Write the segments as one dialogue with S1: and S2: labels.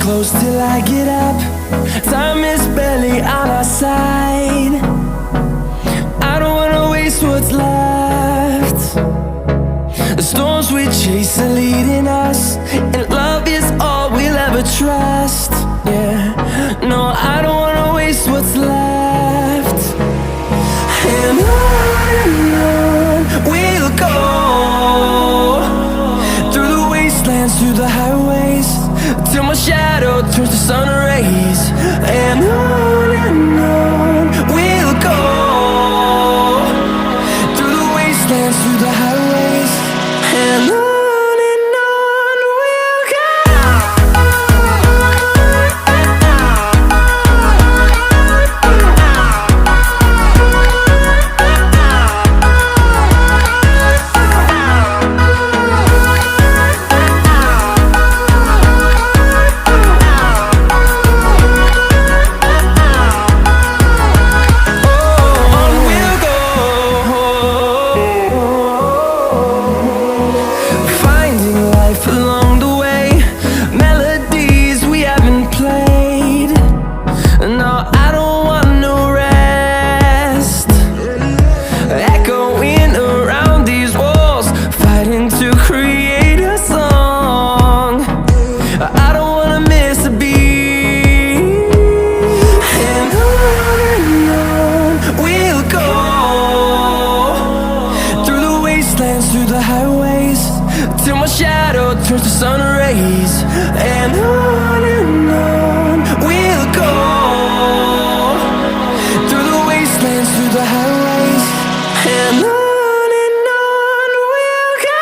S1: Close till I get up. Time is barely on our side. I don't wanna waste what's left. The storms we chase are leading us, and love is all we'll ever trust. Yeah, no, I don't wanna waste what's left. And on we'll go, through the wastelands, through the highways, till my shadow turns to sun rays. And on we'll go, through the wastelands, through the highways, and on we'll go. Through the highways, till my shadow turns to sun rays. And on we'll go, through the wastelands, through the highways, and on we'll go.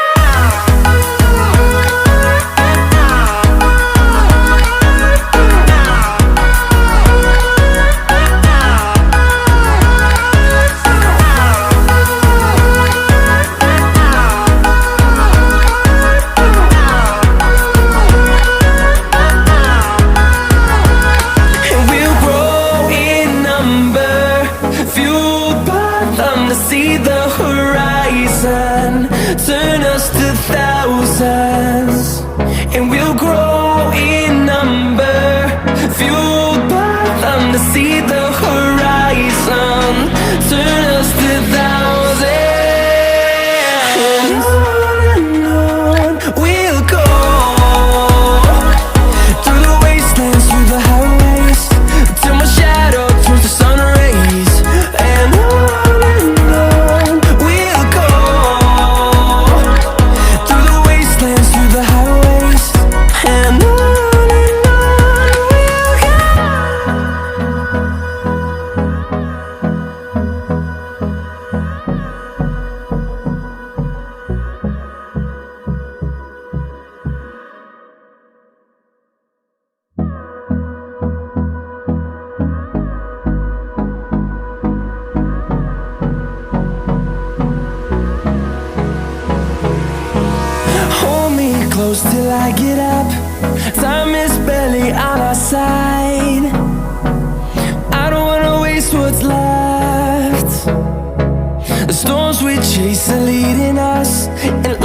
S1: See the horizon turn us to thousands, and we'll grow in number, fueled by them to see the horizon turn us to thousands. And on we'll go, through the wastelands, through the highways, till my shadow turns to sun rays. And close till I get up. Time is barely on our side. I don't wanna waste what's left. The storms we chase are leading us, and